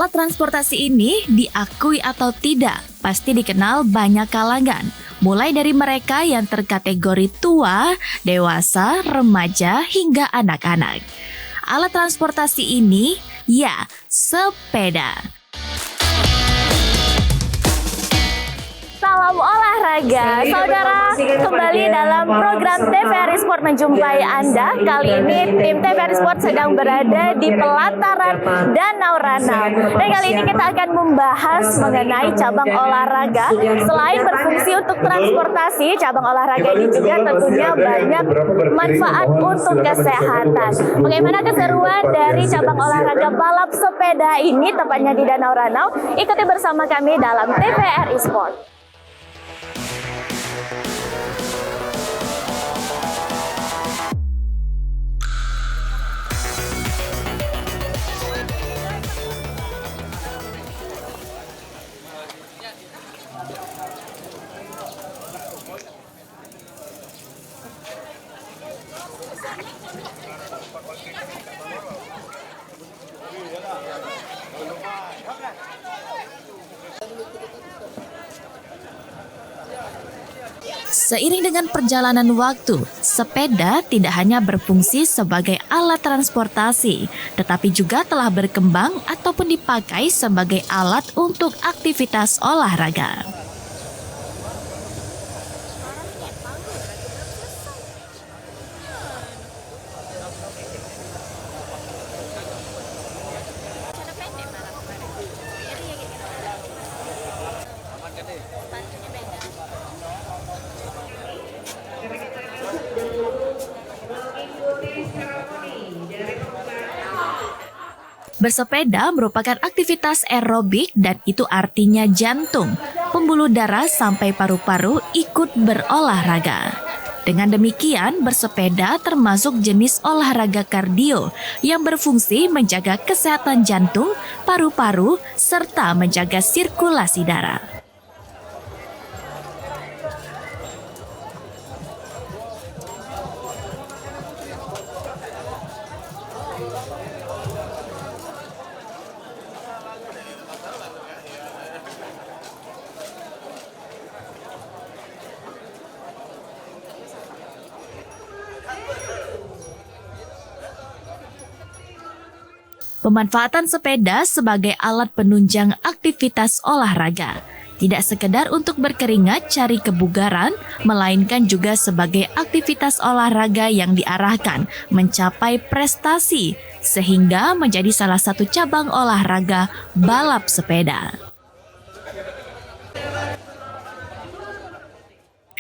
Alat transportasi ini diakui atau tidak pasti dikenal banyak kalangan, mulai dari mereka yang terkategori tua, dewasa, remaja, hingga anak-anak. Alat transportasi ini, ya, sepeda. Salam olahraga, saudara. Kembali dalam program TVRI Sport menjumpai Anda. Kali ini tim TVRI Sport sedang berada di pelataran Danau Ranau. Dan kali ini kita akan membahas mengenai cabang olahraga. Selain berfungsi untuk transportasi, cabang olahraga ini juga tentunya banyak manfaat untuk kesehatan. Bagaimana keseruan dari cabang olahraga balap sepeda ini tepatnya di Danau Ranau? Ikuti bersama kami dalam TVRI Sport. Seiring dengan perjalanan waktu, sepeda tidak hanya berfungsi sebagai alat transportasi, tetapi juga telah berkembang ataupun dipakai sebagai alat untuk aktivitas olahraga. Bersepeda merupakan aktivitas aerobik dan itu artinya jantung, pembuluh darah sampai paru-paru ikut berolahraga. Dengan demikian, bersepeda termasuk jenis olahraga kardio yang berfungsi menjaga kesehatan jantung, paru-paru, serta menjaga sirkulasi darah. Pemanfaatan sepeda sebagai alat penunjang aktivitas olahraga. Tidak sekedar untuk berkeringat cari kebugaran, melainkan juga sebagai aktivitas olahraga yang diarahkan mencapai prestasi, sehingga menjadi salah satu cabang olahraga balap sepeda.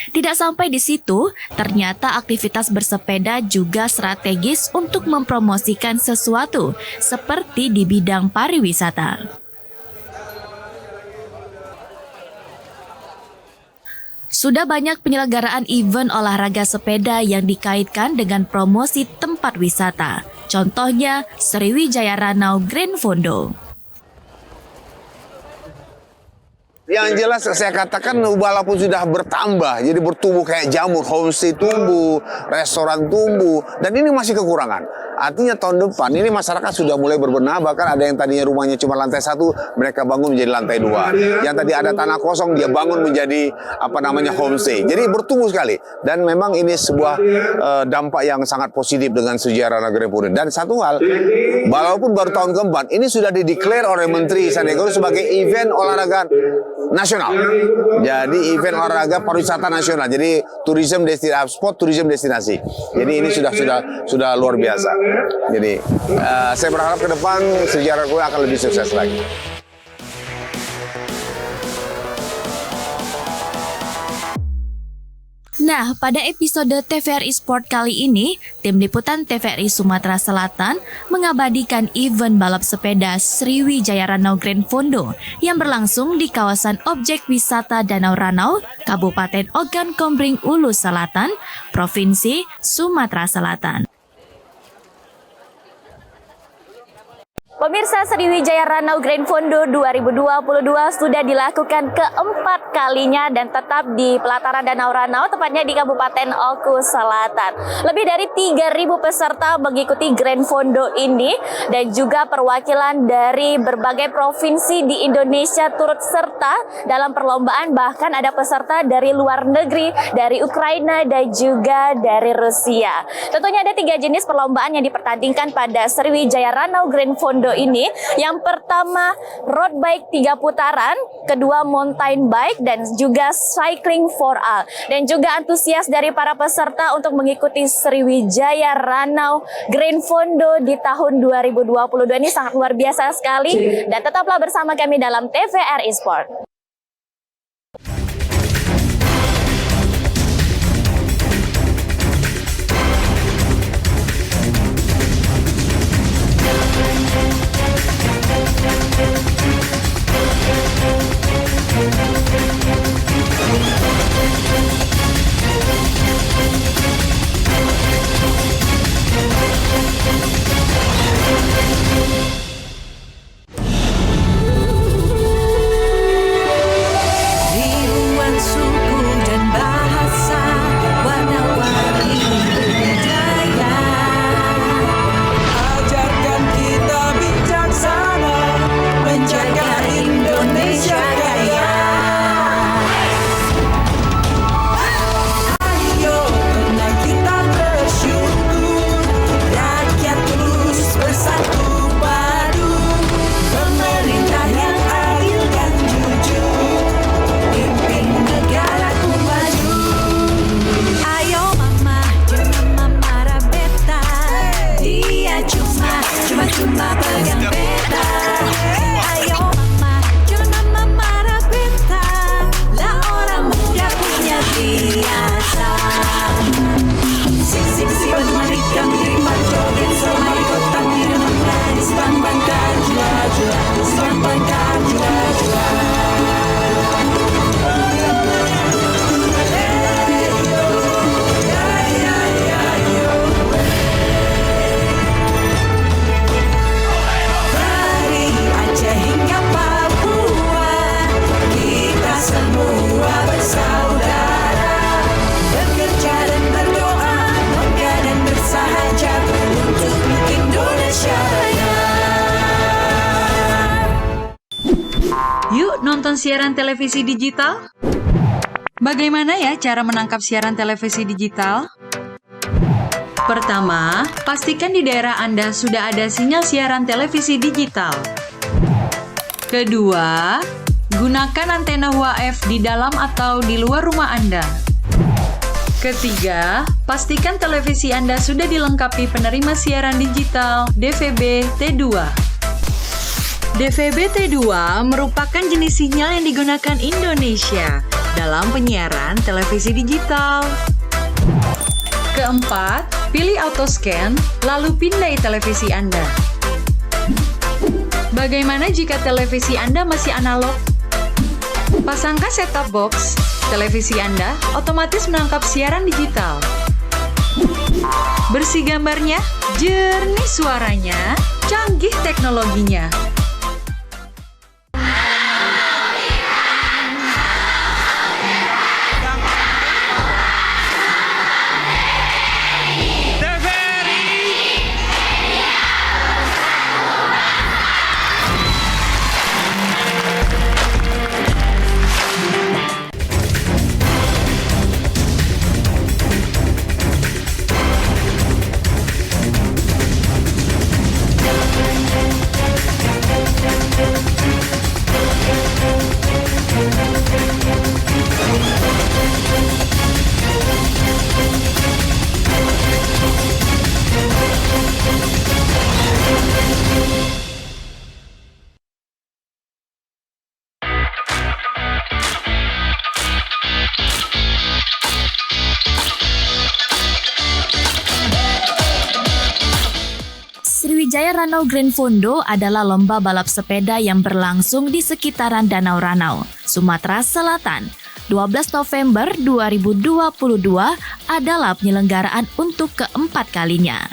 Tidak sampai di situ, ternyata aktivitas bersepeda juga strategis untuk mempromosikan sesuatu, seperti di bidang pariwisata. Sudah banyak penyelenggaraan event olahraga sepeda yang dikaitkan dengan promosi tempat wisata. Contohnya, Sriwijaya Ranau Grand Fondo. Yang jelas saya katakan walaupun sudah bertambah, jadi bertumbuh kayak jamur, homestay tumbuh, restoran tumbuh, dan ini masih kekurangan. Artinya tahun depan ini masyarakat sudah mulai berbenah, bahkan ada yang tadinya rumahnya cuma lantai 1, mereka bangun menjadi lantai 2. Yang tadi ada tanah kosong, dia bangun menjadi homestay. Jadi bertumbuh sekali, dan memang ini sebuah dampak yang sangat positif dengan sejarah negeri Puri. Dan satu hal, walaupun baru tahun keempat, ini sudah dideklar oleh Menteri Sandiaga Uno sebagai event olahraga nasional. Jadi event olahraga pariwisata nasional. Jadi sport tourism destinasi. Jadi ini sudah luar biasa. Jadi saya berharap ke depan sejarah gue akan lebih sukses lagi. Nah, pada episode TVRI Sport kali ini, tim liputan TVRI Sumatera Selatan mengabadikan event balap sepeda Sriwijaya Ranau Grand Fondo yang berlangsung di kawasan objek wisata Danau Ranau, Kabupaten Ogan Komering Ulu Selatan, Provinsi Sumatera Selatan. Pemirsa, Sriwijaya Ranau Grand Fondo 2022 sudah dilakukan keempat kalinya dan tetap di pelataran Danau Ranau, tepatnya di Kabupaten Oku Selatan. Lebih dari 3.000 peserta mengikuti Grand Fondo ini dan juga perwakilan dari berbagai provinsi di Indonesia turut serta dalam perlombaan. Bahkan ada peserta dari luar negeri, dari Ukraina dan juga dari Rusia. Tentunya ada 3 jenis perlombaan yang dipertandingkan pada Sriwijaya Ranau Grand Fondo ini. Yang pertama road bike 3 putaran, kedua mountain bike dan juga cycling for all. Dan juga antusias dari para peserta untuk mengikuti Sriwijaya Ranau Grand Fondo di tahun 2022 ini sangat luar biasa sekali. Dan tetaplah bersama kami dalam TVRI Sport. Nonton siaran televisi digital? Bagaimana ya cara menangkap siaran televisi digital? Pertama, pastikan di daerah Anda sudah ada sinyal siaran televisi digital. Kedua, gunakan antena UHF di dalam atau di luar rumah Anda. Ketiga, pastikan televisi Anda sudah dilengkapi penerima siaran digital DVB T2. DVB T2 merupakan jenis sinyal yang digunakan Indonesia dalam penyiaran televisi digital. Keempat, pilih autoscan, lalu pindai televisi Anda. Bagaimana jika televisi Anda masih analog? Pasangkan set-top box, televisi Anda otomatis menangkap siaran digital. Bersih gambarnya, jernih suaranya, canggih teknologinya. Sriwijaya Ranau Grand Fondo adalah lomba balap sepeda yang berlangsung di sekitaran Danau Ranau, Sumatera Selatan. 12 November 2022 adalah penyelenggaraan untuk keempat kalinya.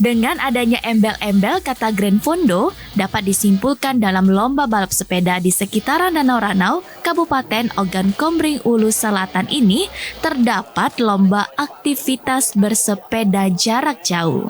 Dengan adanya embel-embel kata Grand Fondo dapat disimpulkan dalam lomba balap sepeda di sekitaran Danau Ranau, Kabupaten Ogan Komering Ulu Selatan ini terdapat lomba aktivitas bersepeda jarak jauh.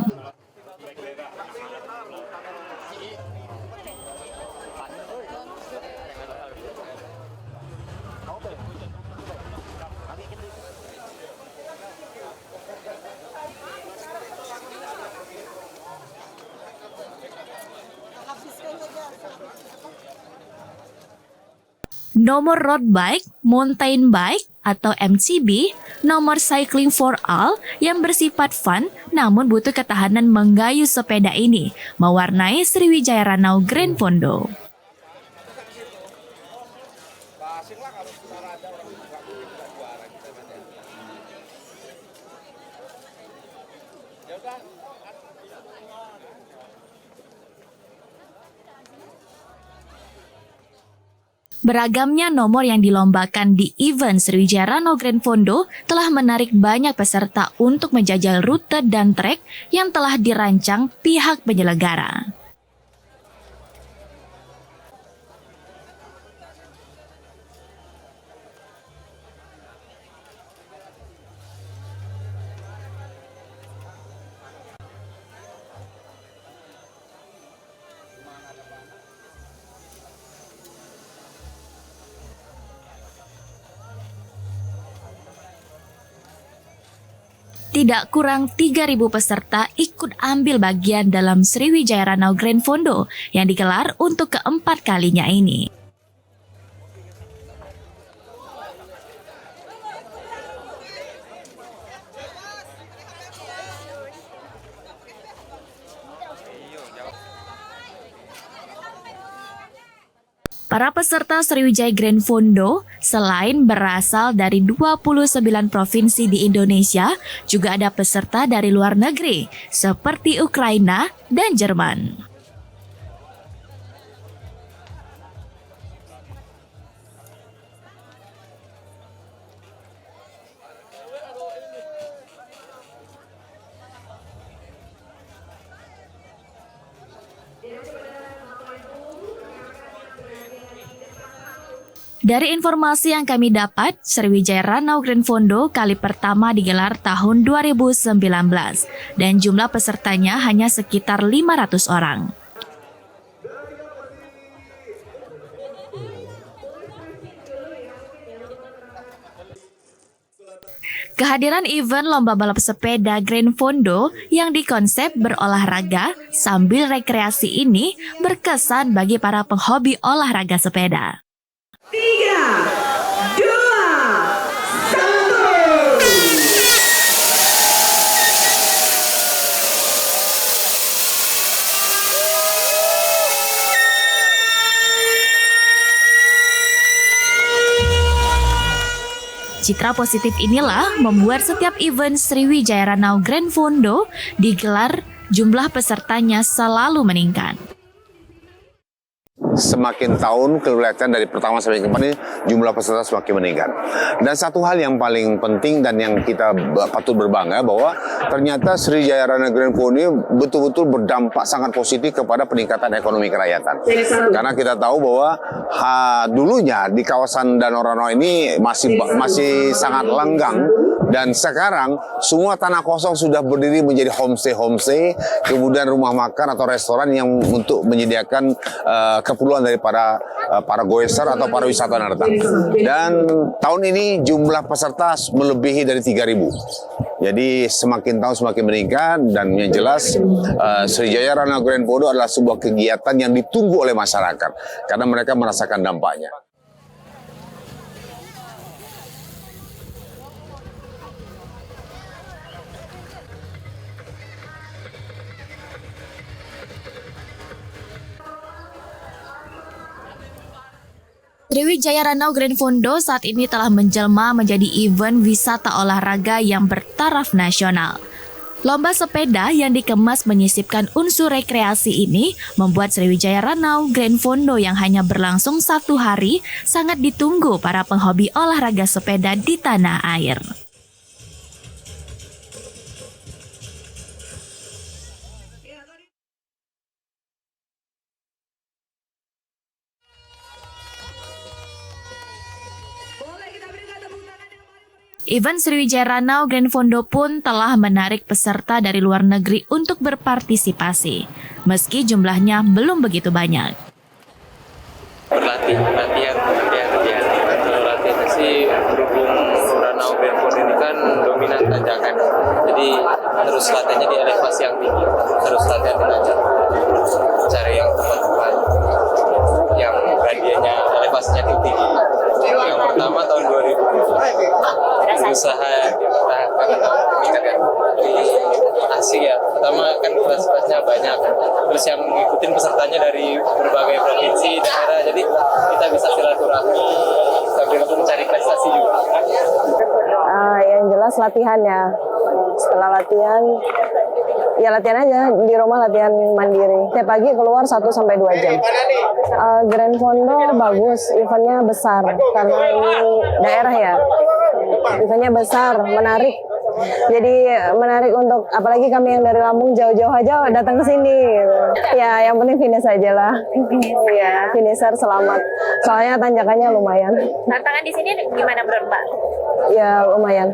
Nomor road bike, mountain bike, atau MTB, nomor cycling for all yang bersifat fun namun butuh ketahanan menggayuh sepeda ini, mewarnai Sriwijaya Ranau Grand Fondo. Beragamnya nomor yang dilombakan di event Sriwijaya Ranau Grand Fondo telah menarik banyak peserta untuk menjajal rute dan trek yang telah dirancang pihak penyelenggara. Tidak kurang 3.000 peserta ikut ambil bagian dalam Sriwijaya Ranau Grand Fondo yang digelar untuk keempat kalinya ini. Para peserta Sriwijaya Grand Fondo selain berasal dari 29 provinsi di Indonesia, juga ada peserta dari luar negeri seperti Ukraina dan Jerman. Dari informasi yang kami dapat, Sriwijaya Ranau Grand Fondo kali pertama digelar tahun 2019 dan jumlah pesertanya hanya sekitar 500 orang. Kehadiran event lomba balap sepeda Grand Fondo yang dikonsep berolahraga sambil rekreasi ini berkesan bagi para penghobi olahraga sepeda. 3, 2, 1. Citra positif inilah membuat setiap event Sriwijaya Ranau Grand Fondo digelar, jumlah pesertanya selalu meningkat. Semakin tahun kelihatan dari pertama sampai ke depan ini jumlah peserta semakin meningkat. Dan satu hal yang paling penting dan yang kita patut berbangga bahwa ternyata Sriwijaya Ranau Grand Fondo ini betul-betul berdampak sangat positif kepada peningkatan ekonomi kerakyatan. Karena kita tahu bahwa dulunya di kawasan Danau Ranau ini masih sangat lenggang. Dan sekarang semua tanah kosong sudah berdiri menjadi homestay, kemudian rumah makan atau restoran yang untuk menyediakan keperluan dari para goeser atau para wisatawan yang datang. Dan tahun ini jumlah peserta melebihi dari 3.000. Jadi semakin tahun semakin meningkat dan yang jelas Sriwijaya Ranau Grand Fondo adalah sebuah kegiatan yang ditunggu oleh masyarakat karena mereka merasakan dampaknya. Sriwijaya Ranau Grand Fondo saat ini telah menjelma menjadi event wisata olahraga yang bertaraf nasional. Lomba sepeda yang dikemas menyisipkan unsur rekreasi ini membuat Sriwijaya Ranau Grand Fondo yang hanya berlangsung 1 hari sangat ditunggu para penghobi olahraga sepeda di tanah air. Event Sriwijaya Ranau Grand Fondo pun telah menarik peserta dari luar negeri untuk berpartisipasi, meski jumlahnya belum begitu banyak. Latihan. Kalau latihan sih berhubung Ranau Grand Fondo ini kan dominan tanjakan, jadi terus latihannya di elevasi yang tinggi, terus latihan di tanjak, cari yang tempat-tempat yang gradiennya elevasinya tinggi. Yang pertama tahun 2000 berusaha meningkatkan. Asik ya, pertama kan kelas-kelasnya banyak, terus yang ngikutin pesertanya dari berbagai provinsi, daerah, jadi kita bisa silaturahmi sambil mencari prestasi juga. Yang jelas latihannya. Setelah latihan, ya latihan aja di rumah, latihan mandiri. Tiap pagi keluar 1-2 jam. Grand Fondo bagus, eventnya besar karena ini daerah ya. Eventnya besar, menarik. Jadi menarik untuk apalagi kami yang dari Lampung jauh-jauh aja datang ke sini. Gitu. Ya, yang penting finish aja lah. Ya, finisher selamat. Soalnya tanjakannya lumayan. Tantangan di sini gimana menurut Mbak? Ya, lumayan.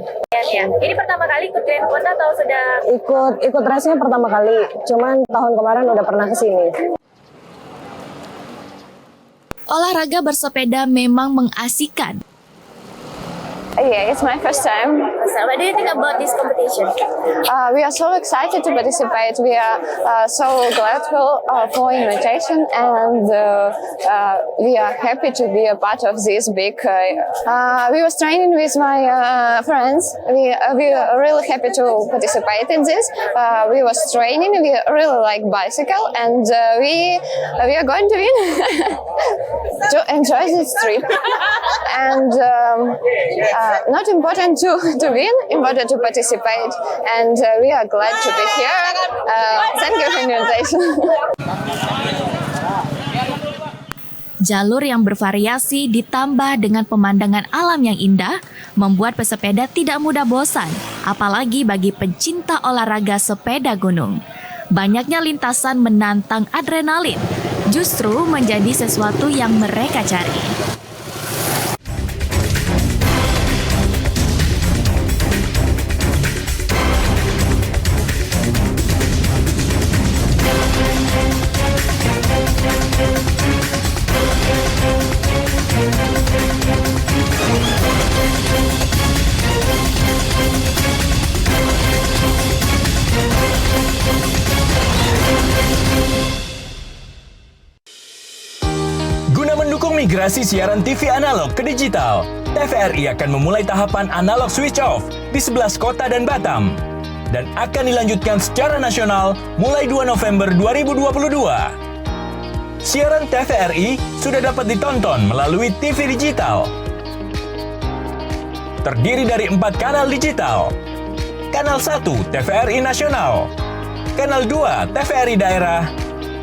Ya. Ini pertama kali ikut Grand Fondo atau sudah? Ikut race-nya pertama kali. Cuman tahun kemarin udah pernah ke sini. Olahraga bersepeda memang mengasihkan. Yeah, it's my first time. So, what do you think about this competition? We are so excited to participate. We are so grateful for invitation, and we are happy to be a part of this big. We was training with my friends. We are really happy to participate in this. We was training. We really like bicycle, and we are going to win. To enjoy this trip, and not important to win, important to participate, and we are glad to be here. Thank you for the invitation. Jalur yang bervariasi ditambah dengan pemandangan alam yang indah membuat pesepeda tidak mudah bosan, apalagi bagi pencinta olahraga sepeda gunung. Banyaknya lintasan menantang adrenalin, justru menjadi sesuatu yang mereka cari. Migrasi siaran TV analog ke digital, TVRI akan memulai tahapan analog switch off di 11 kota dan Batam dan akan dilanjutkan secara nasional mulai 2 November 2022. Siaran TVRI sudah dapat ditonton melalui TV digital. Terdiri dari 4 kanal digital. Kanal 1 TVRI Nasional, Kanal 2 TVRI Daerah,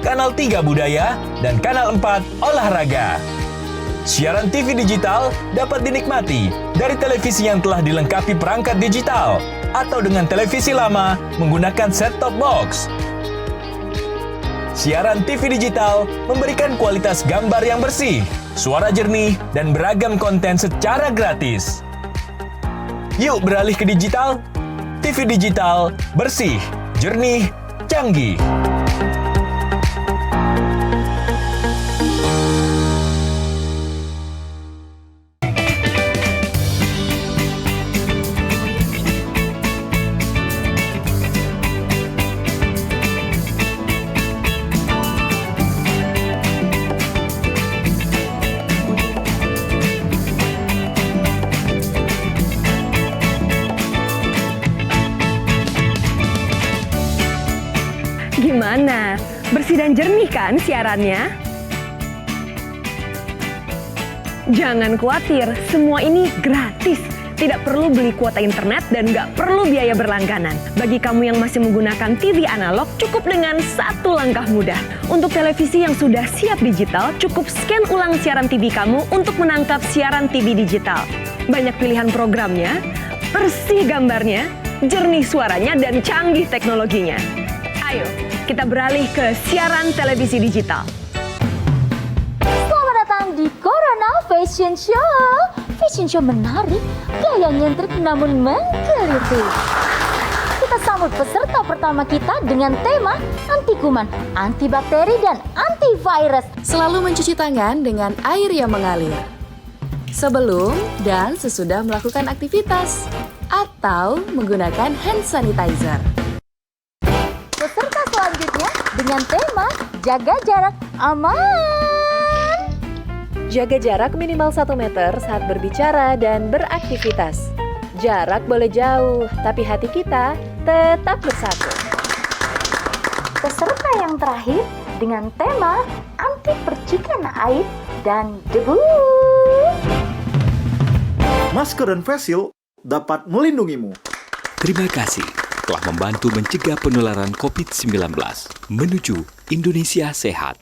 Kanal 3 Budaya, dan Kanal 4 Olahraga. Siaran TV digital dapat dinikmati dari televisi yang telah dilengkapi perangkat digital atau dengan televisi lama menggunakan set-top box. Siaran TV digital memberikan kualitas gambar yang bersih, suara jernih, dan beragam konten secara gratis. Yuk beralih ke digital. TV digital bersih, jernih, canggih. Gimana? Bersih dan jernih kan siarannya? Jangan khawatir, semua ini gratis. Tidak perlu beli kuota internet dan nggak perlu biaya berlangganan. Bagi kamu yang masih menggunakan TV analog, cukup dengan satu langkah mudah. Untuk televisi yang sudah siap digital, cukup scan ulang siaran TV kamu untuk menangkap siaran TV digital. Banyak pilihan programnya, bersih gambarnya, jernih suaranya, dan canggih teknologinya. Ayo, kita beralih ke siaran televisi digital. Selamat datang di Corona Fashion Show. fashion show menarik, gaya nyentrik namun menggelitik. Kita sambut peserta pertama kita dengan tema anti kuman, anti bakteri, dan antivirus. Selalu mencuci tangan dengan air yang mengalir. Sebelum dan sesudah melakukan aktivitas. Atau menggunakan hand sanitizer. Peserta selanjutnya dengan tema jaga jarak aman. Jaga jarak minimal 1 meter saat berbicara dan beraktivitas. Jarak boleh jauh, tapi hati kita tetap bersatu. Peserta yang terakhir dengan tema anti percikan air dan debu. Masker dan face shield dapat melindungimu. Terima kasih telah membantu mencegah penularan COVID-19 menuju Indonesia sehat.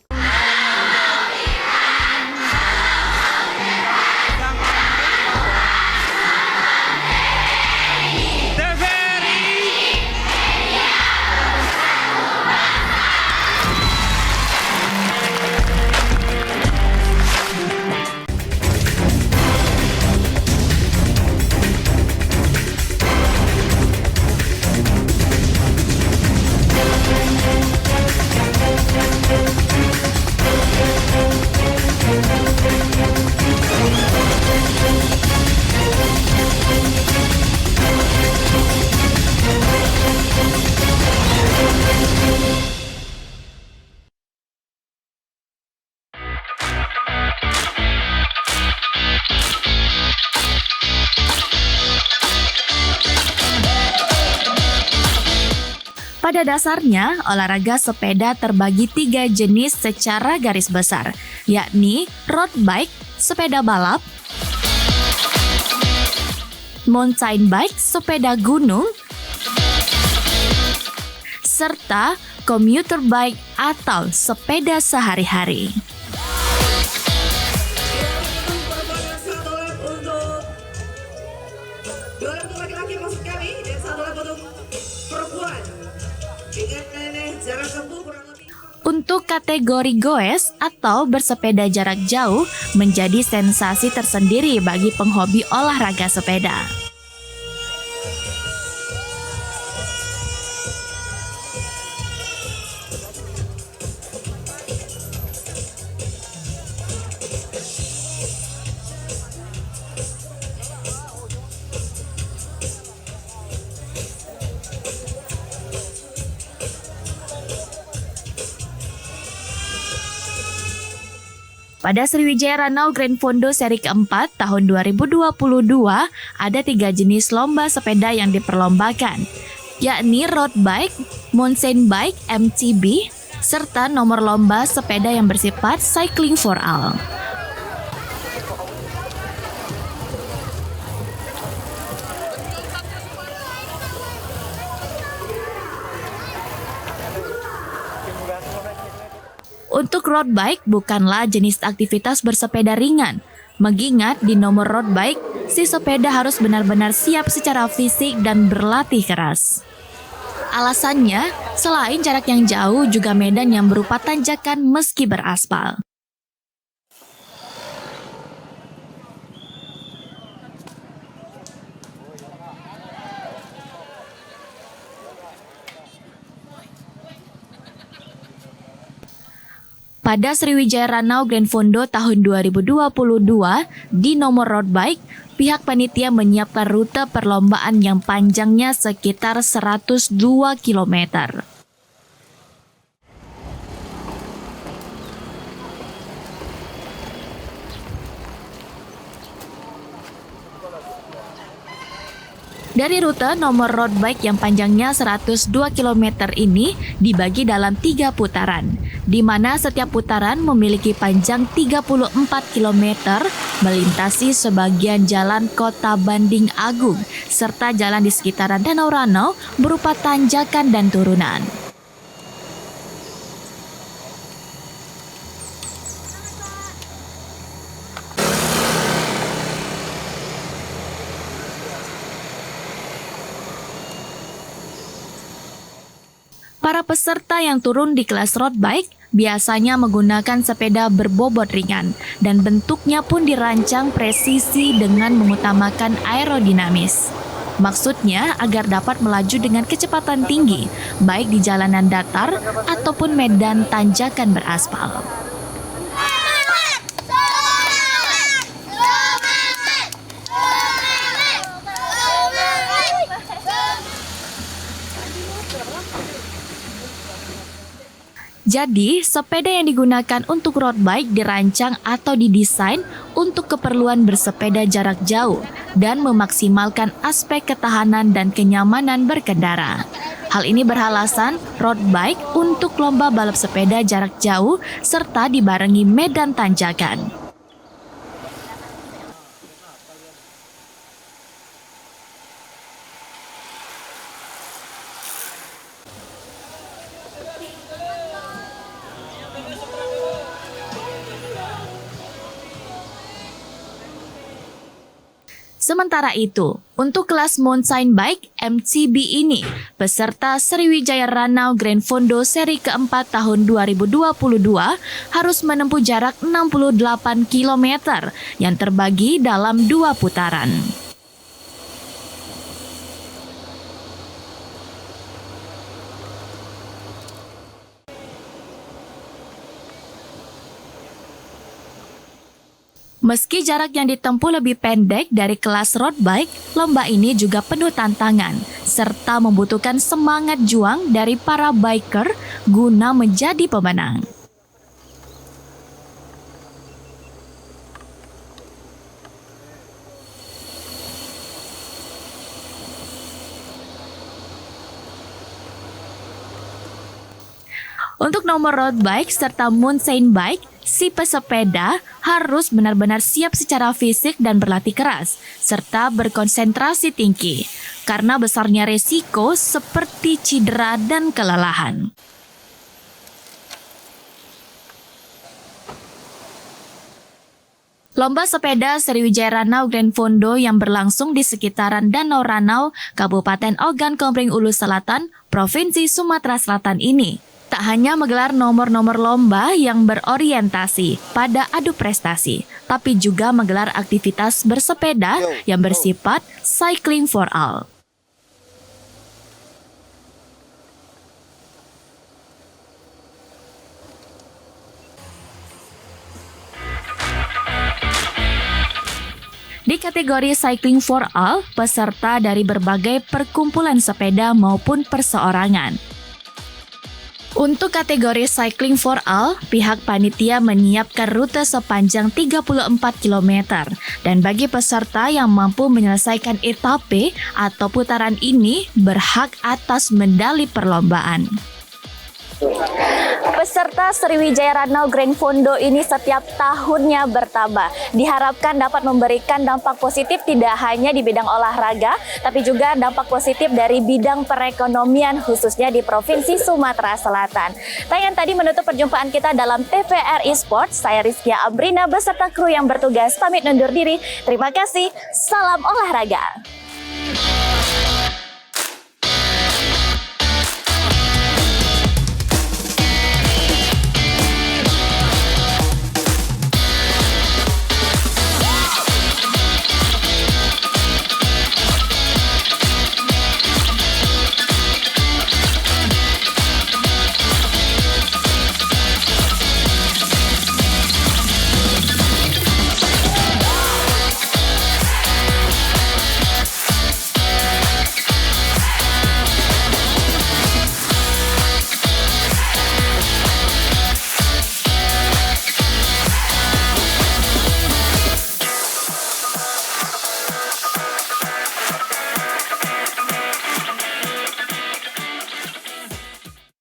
Pada dasarnya, olahraga sepeda terbagi 3 jenis secara garis besar, yakni road bike, sepeda balap, mountain bike, sepeda gunung, serta commuter bike atau sepeda sehari-hari. Untuk kategori goes atau bersepeda jarak jauh menjadi sensasi tersendiri bagi penghobi olahraga sepeda. Pada Sriwijaya Ranau Grand Fondo seri keempat tahun 2022, ada 3 jenis lomba sepeda yang diperlombakan, yakni road bike, mountain bike MTB, serta nomor lomba sepeda yang bersifat cycling for all. Untuk road bike bukanlah jenis aktivitas bersepeda ringan. Mengingat di nomor road bike, si sepeda harus benar-benar siap secara fisik dan berlatih keras. Alasannya, selain jarak yang jauh juga medan yang berupa tanjakan meski beraspal. Pada Sriwijaya Ranau Grand Fondo tahun 2022, di nomor road bike, pihak panitia menyiapkan rute perlombaan yang panjangnya sekitar 102 km. Dari rute nomor road bike yang panjangnya 102 km ini dibagi dalam 3 putaran, di mana setiap putaran memiliki panjang 34 km melintasi sebagian jalan Kota Banding Agung, serta jalan di sekitaran Danau Ranau berupa tanjakan dan turunan. Para peserta yang turun di kelas road bike biasanya menggunakan sepeda berbobot ringan dan bentuknya pun dirancang presisi dengan mengutamakan aerodinamis. Maksudnya agar dapat melaju dengan kecepatan tinggi, baik di jalanan datar ataupun medan tanjakan beraspal. Jadi, sepeda yang digunakan untuk road bike dirancang atau didesain untuk keperluan bersepeda jarak jauh dan memaksimalkan aspek ketahanan dan kenyamanan berkendara. Hal ini beralasan road bike untuk lomba balap sepeda jarak jauh serta dibarengi medan tanjakan. Sementara itu, untuk kelas mountain bike MTB ini, peserta Sriwijaya Ranau Grand Fondo seri keempat tahun 2022 harus menempuh jarak 68 km yang terbagi dalam 2 putaran. Meski jarak yang ditempuh lebih pendek dari kelas road bike, lomba ini juga penuh tantangan, serta membutuhkan semangat juang dari para biker guna menjadi pemenang. Untuk nomor road bike serta mountain bike, si pesepeda harus benar-benar siap secara fisik dan berlatih keras, serta berkonsentrasi tinggi, karena besarnya resiko seperti cedera dan kelelahan. Lomba sepeda Sriwijaya Ranau Grand Fondo yang berlangsung di sekitaran Danau Ranau, Kabupaten Ogan Komering Ulu Selatan, Provinsi Sumatera Selatan ini tak hanya menggelar nomor-nomor lomba yang berorientasi pada adu prestasi, tapi juga menggelar aktivitas bersepeda yang bersifat cycling for all. Di kategori Cycling for All, peserta dari berbagai perkumpulan sepeda maupun perseorangan. Untuk kategori Cycling for All, pihak panitia menyiapkan rute sepanjang 34 km dan bagi peserta yang mampu menyelesaikan etape atau putaran ini berhak atas medali perlombaan. Peserta Sriwijaya Ranau Grand Fondo ini setiap tahunnya bertambah. Diharapkan dapat memberikan dampak positif tidak hanya di bidang olahraga, tapi juga dampak positif dari bidang perekonomian khususnya di Provinsi Sumatera Selatan. Tayangan tadi menutup perjumpaan kita dalam TVRI Sports. Saya Rizkia Abrina beserta kru yang bertugas pamit undur diri. Terima kasih, salam olahraga.